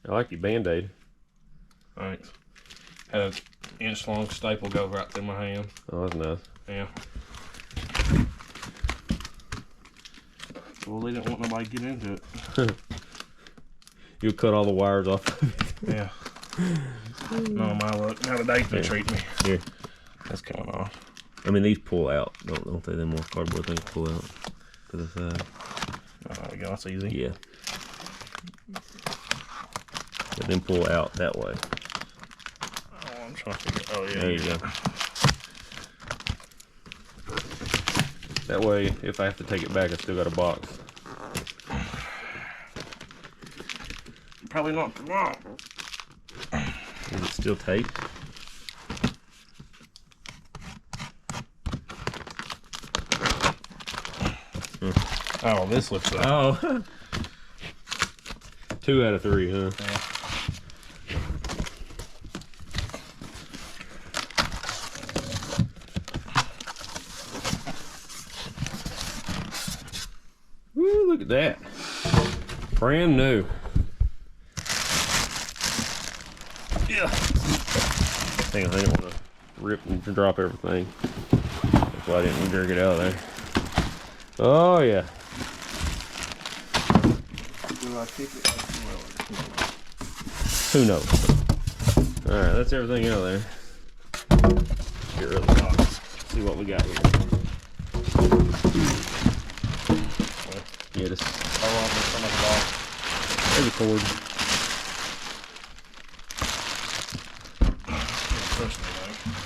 I like your Band-Aid. Thanks. Had an inch-long staple go right through my hand. Oh, that's nice. Yeah. Well, they didn't want nobody to get into it. You'll cut all the wires off of it. Yeah. No, my luck. How the day's been treating me. Here. That's coming off. I mean, these pull out, don't they? Them more cardboard things pull out to the side. Oh, there we go. That's easy. Yeah. But then pull out that way. Oh, I'm trying to figure. Oh, yeah. There you go. That way, if I have to take it back, I still got a box. Probably not for long. Is it still taped? Oh, this looks like. Oh. 2 out of 3, huh? Yeah. Woo, look at that. Brand new. Yeah. I didn't want to rip and drop everything. That's why I didn't jerk it out of there. Oh, yeah. Do I keep it? Who knows? Alright, that's everything out of there. Get rid of the box. See what we got here. Yeah, just. There's a cord.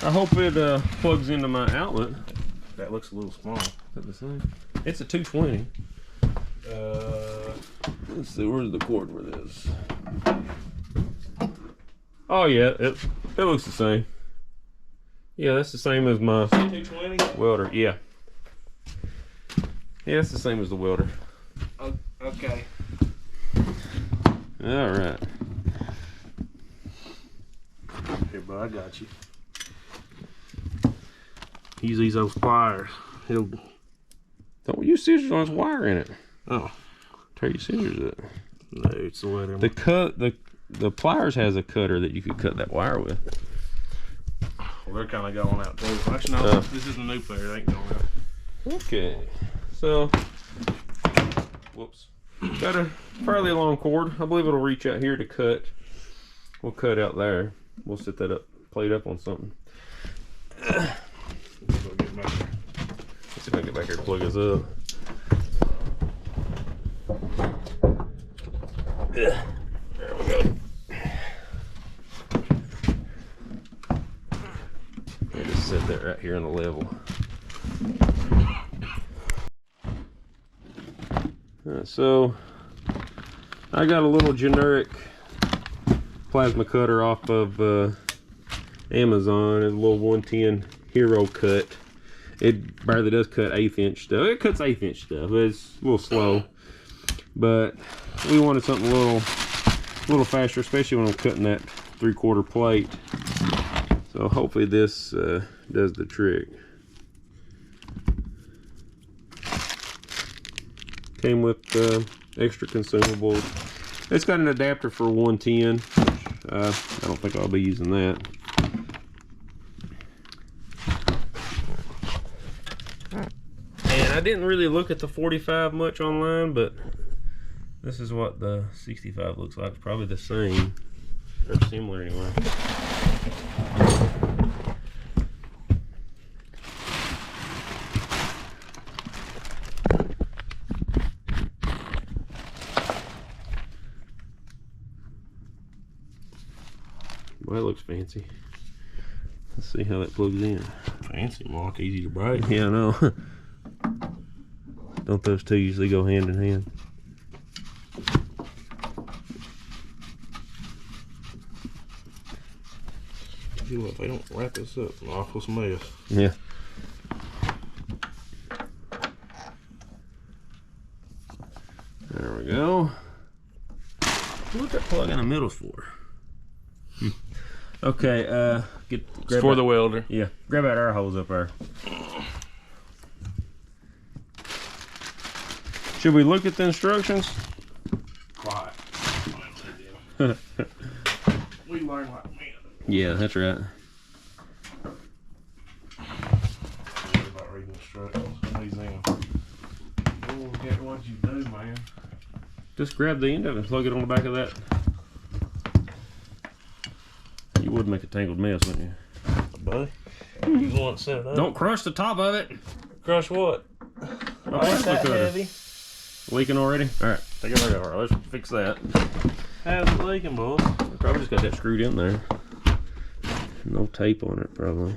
I hope it plugs into my outlet. That looks a little small. Is that the same? It's a 220. Let's see, where's the cord for this? Oh yeah, it looks the same. Yeah, that's the same as my 220 welder. Yeah. Yeah, it's the same as the welder. Oh, okay. All right. Here, bud, I got you. Use these old pliers. It'll. Don't use scissors on this wire in it. Oh, Tear your scissors up. no, it's the way The pliers has a cutter that you could cut that wire with. Well, they're kind of going out too. Actually, no, this is a new player. They ain't going out. Okay, so whoops, got a fairly long cord. I believe it'll reach out here to cut. We'll cut out there. We'll set that up, plate up on something. Let's see if I can get back here to plug this up. There we go. I just set that right here on the level. So I got a little generic plasma cutter off of Amazon. It's a little 110 Hero cut. It barely does cut 1/8 inch stuff. It cuts 1/8 inch stuff, but it's a little slow. But we wanted something a little faster, especially when I'm cutting that 3/4 plate. So hopefully this does the trick. Came with extra consumables. It's got an adapter for 110. I don't think I'll be using that. And I didn't really look at the 45 much online, but this is what the 65 looks like. It's probably the same, or similar anyway. Well, that looks fancy. Let's see how that plugs in. Fancy mark, easy to break. Yeah, I know. Don't those two usually go hand in hand? You know, if they don't wrap this up, an awful mess. Yeah. There we go. What's that plug in the middle for? Okay, grab for the welder. Yeah, grab that air hose up there. Should we look at the instructions? Quiet. We learn like men. Yeah, that's right. About reading instructions. These in. Oh, get what you do, man. Just grab the end of it and plug it on the back of that. You would make a tangled mess, wouldn't you? Buddy, you the one that set it up. Don't crush the top of it. Crush what? Ain't that heavy. Leaking already? Alright, take it right over. Let's fix that. How's it leaking, boys? Probably just got that screwed in there. No tape on it, probably.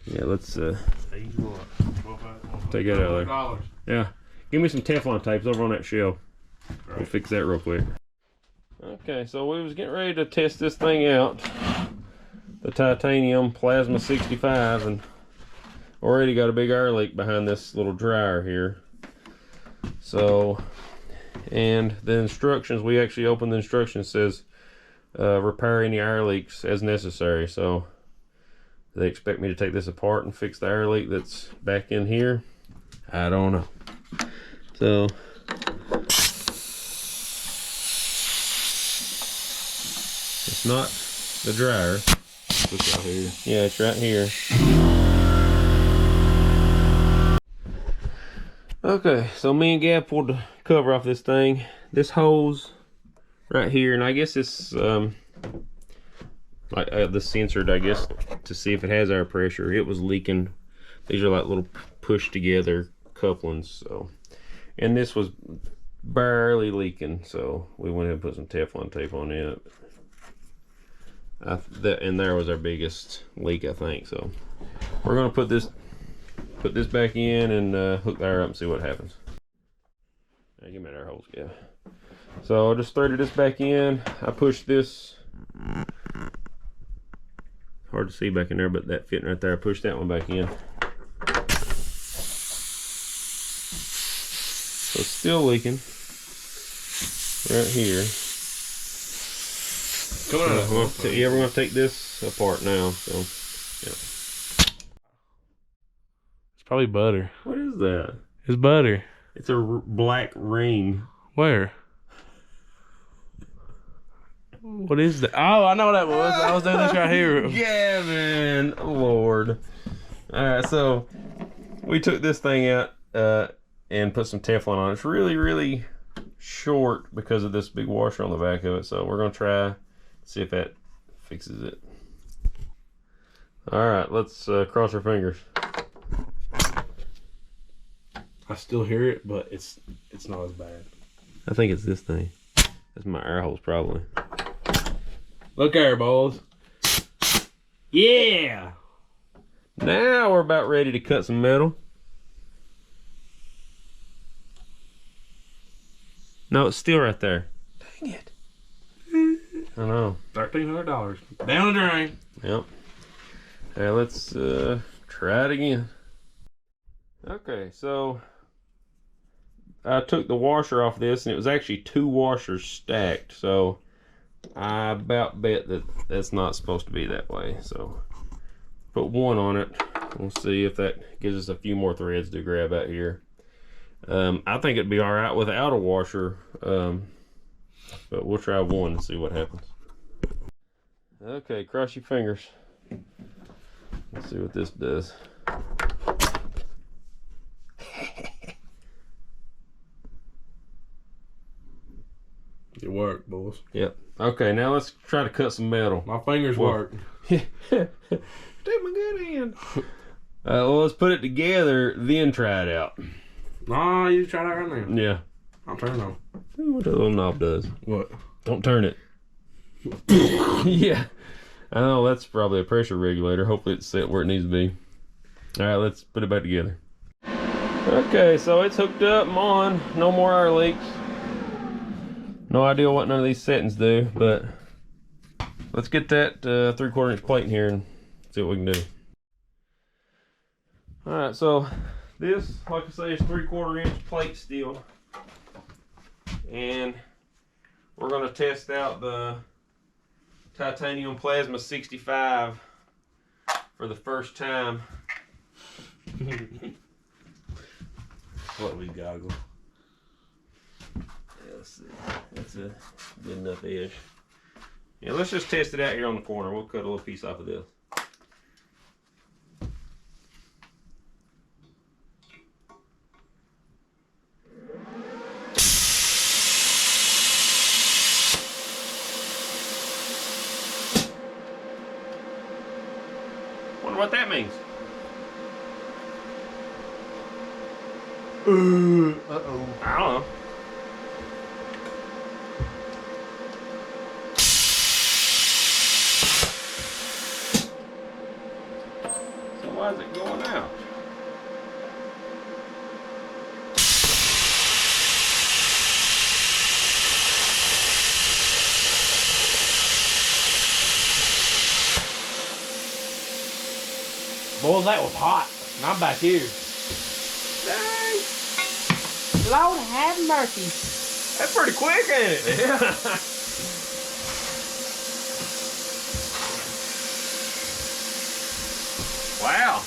Yeah, let's take that out of there. Yeah, give me some Teflon tapes over on that shelf. Right. We'll fix that real quick. Okay, so we was getting ready to test this thing out. The titanium plasma 65, and already got a big air leak behind this little dryer here. So, and the instructions, we actually opened the instructions, says repair any air leaks as necessary. So they expect me to take this apart and fix the air leak that's back in here. I don't know. So it's not the dryer. Look out here. Yeah, it's right here. Okay, so me and Gab pulled the cover off this thing. This hose right here, and I guess it's like the censored, I guess, to see if it has air pressure. It was leaking. These are like little push together couplings. So, and this was barely leaking, so we went ahead and put some Teflon tape on it. And there was our biggest leak, I think. So we're gonna put this back in and hook the air up and see what happens. Now, give me that air hose, yeah. So I just threaded this back in. I pushed this. Hard to see back in there, but that fitting right there. I pushed that one back in. So it's still leaking right here. Come on. Yeah, we're gonna take this apart now. So, yeah. It's probably butter. What is that? It's butter. It's a black ring. Where? What is that? Oh, I know what that was. I was doing this right here. Gavin, Lord. Alright, so we took this thing out and put some Teflon on it. It's really, really short because of this big washer on the back of it. So we're going to try, see if that fixes it. Alright, let's cross our fingers. I still hear it, but it's not as bad. I think it's this thing. That's my air hose, probably. Look there, boys. Yeah! Now we're about ready to cut some metal. No, it's still right there. Dang it. I know. $1,300. Down the drain. Yep. Okay, let's try it again. Okay, so I took the washer off this, and it was actually 2 washers stacked. So I about bet that that's not supposed to be that way. So put one on it. We'll see if that gives us a few more threads to grab out here. I think it'd be all right without a washer, but we'll try one and see what happens. Okay, cross your fingers. Let's see what this does. It worked, boys. Yep. Okay, now let's try to cut some metal. My fingers work. Take my good hand. Well, let's put it together, then try it out. Nah, you try that right now. Yeah. I'll turn it on. See what the little knob does. What? Don't turn it. Yeah. I know, that's probably a pressure regulator. Hopefully it's set where it needs to be. Alright, let's put it back together. Okay, so it's hooked up. I'm on. No more air leaks. No idea what none of these settings do, but let's get that 3/4 inch plate in here and see what we can do. Alright, so this, like I say, is 3/4 inch plate steel. And we're going to test out the titanium plasma 65 for the first time. What we goggle. Yeah, Let's see. That's a good enough edge. Yeah, let's just test it out here on the corner. We'll cut a little piece off of this. Wonder what that means. Uh-oh. I don't know. So why is it going out? Boy, that was hot. And I'm back here. Dang, Lord have mercy. that's pretty quick, ain't it? Yeah. Wow.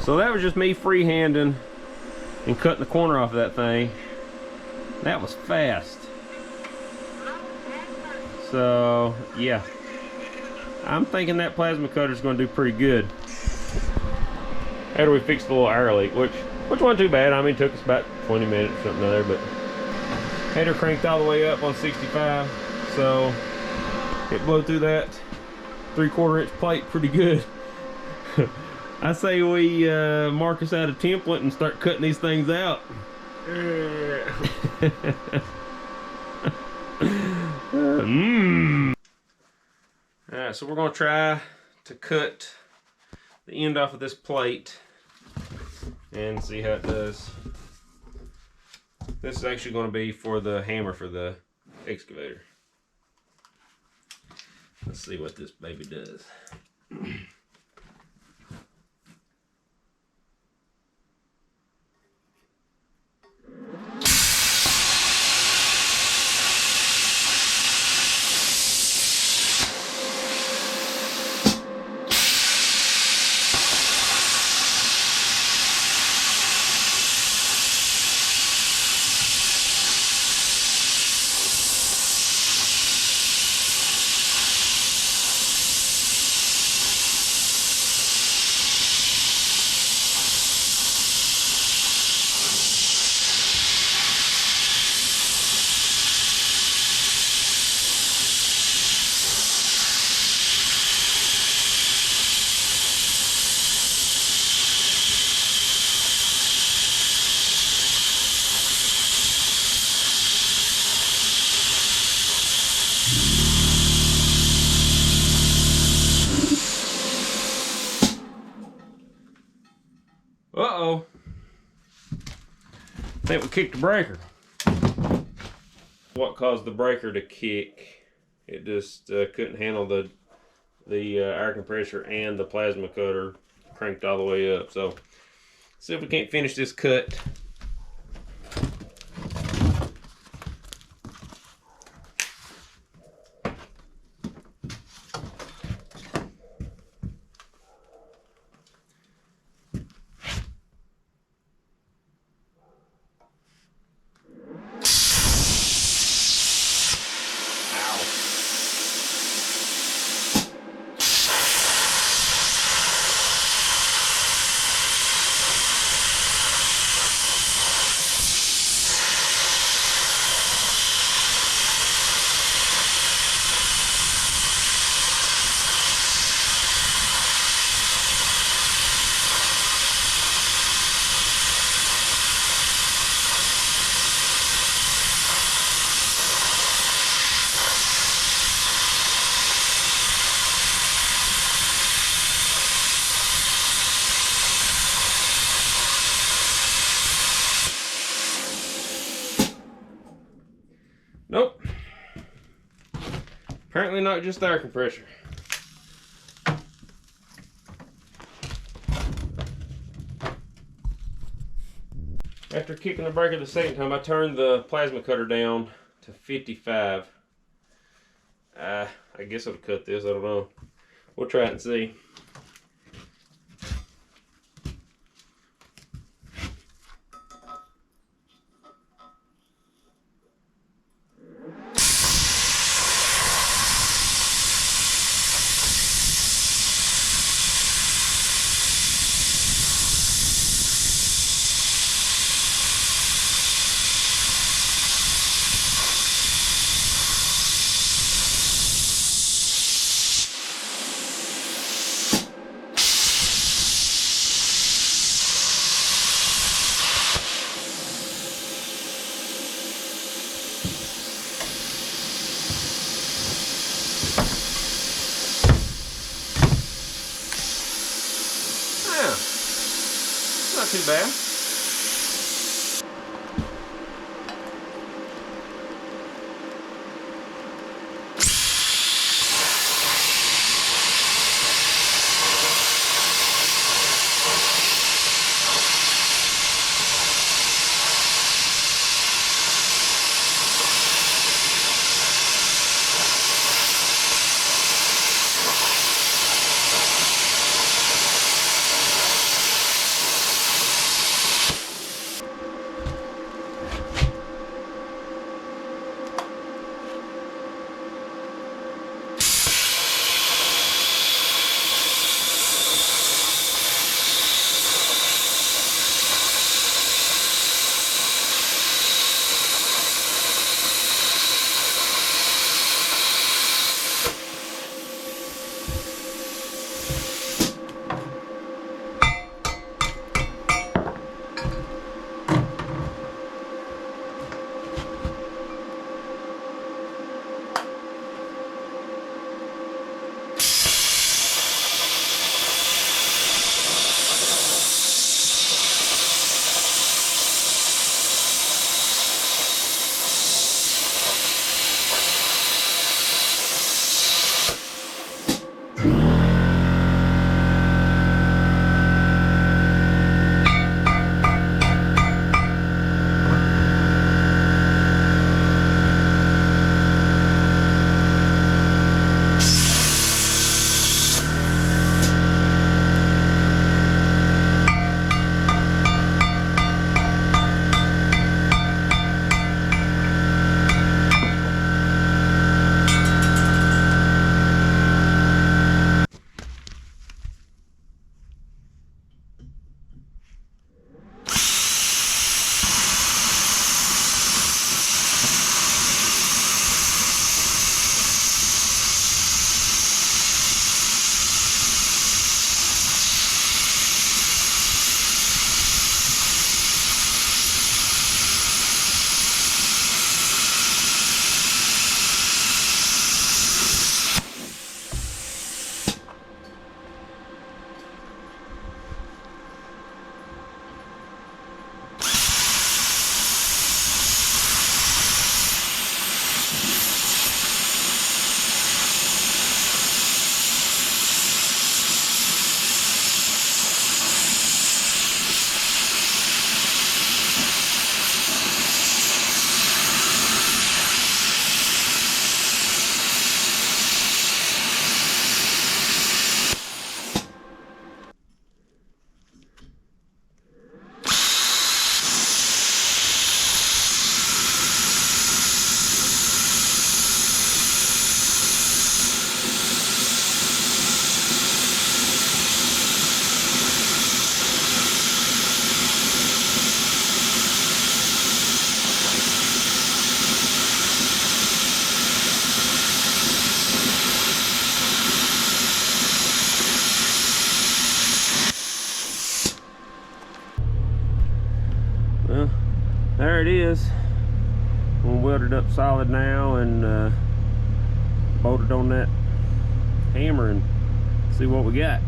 So that was just me freehanding and cutting the corner off of that thing. That was fast. So yeah, I'm thinking that plasma cutter is going to do pretty good. After we fixed the little air leak, which wasn't too bad. I mean, it took us about 20 minutes or something there, but had her cranked all the way up on 65, so it blew through that 3/4 inch plate pretty good. I say we mark us out a template and start cutting these things out. Alright, so we're going to try to cut the end off of this plate and see how it does. This is actually going to be for the hammer for the excavator. Let's see what this baby does. Uh-oh. I think we kicked the breaker. What caused the breaker to kick? It just couldn't handle the air compressor and the plasma cutter cranked all the way up. So, see if we can't finish this cut. Nope. Apparently not just the air compressor. After kicking the breaker the second time, I turned the plasma cutter down to 55. I guess it'll cut this. I don't know. We'll try it and see. Not too bad. Well, there it is. We'll weld it up solid now and bolt it on that hammer and see what we got.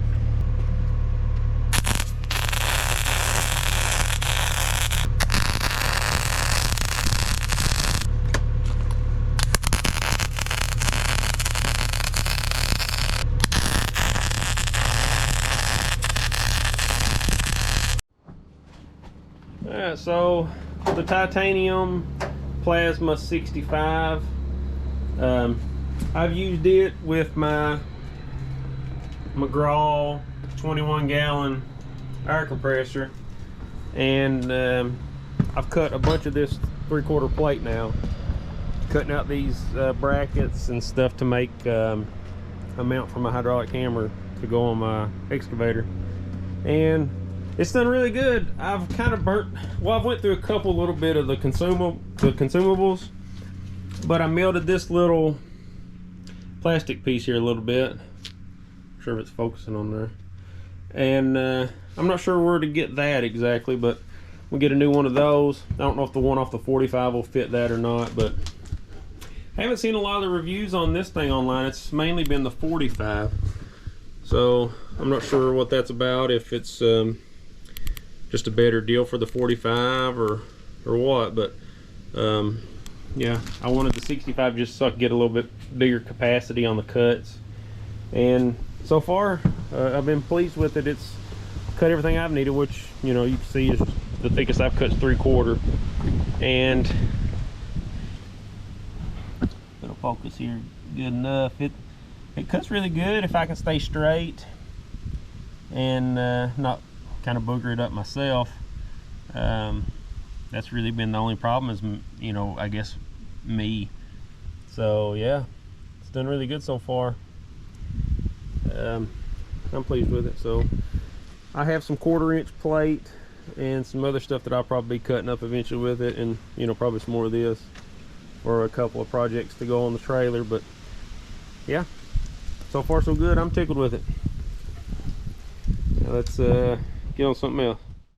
Alright, so the titanium plasma 65, I've used it with my McGraw 21-gallon air compressor, and I've cut a bunch of this 3/4 plate now, cutting out these brackets and stuff to make a mount for my hydraulic hammer to go on my excavator, and it's done really good. I've kind of burnt, well, I've went through a couple little bit of the consumables, but I melted this little plastic piece here a little bit. Not sure if it's focusing on there, and I'm not sure where to get that exactly, but we'll get a new one of those. I don't know if the one off the 45 will fit that or not, but I haven't seen a lot of the reviews on this thing online. It's mainly been the 45, so I'm not sure what that's about, if it's just a better deal for the 45 or what, but yeah, I wanted the 65 just so I could get a little bit bigger capacity on the cuts, and so far I've been pleased with it. It's cut everything I've needed, which, you know, you can see is the thickest I've cut is 3/4, and it'll focus here good enough. It cuts really good if I can stay straight and not kind of booger it up myself. That's really been the only problem, is, you know, I guess me. So yeah, it's done really good so far. I'm pleased with it. So I have some 1/4-inch plate and some other stuff that I'll probably be cutting up eventually with it, and, you know, probably some more of this for a couple of projects to go on the trailer. But yeah, so far so good. I'm tickled with it. Now let's get on something else.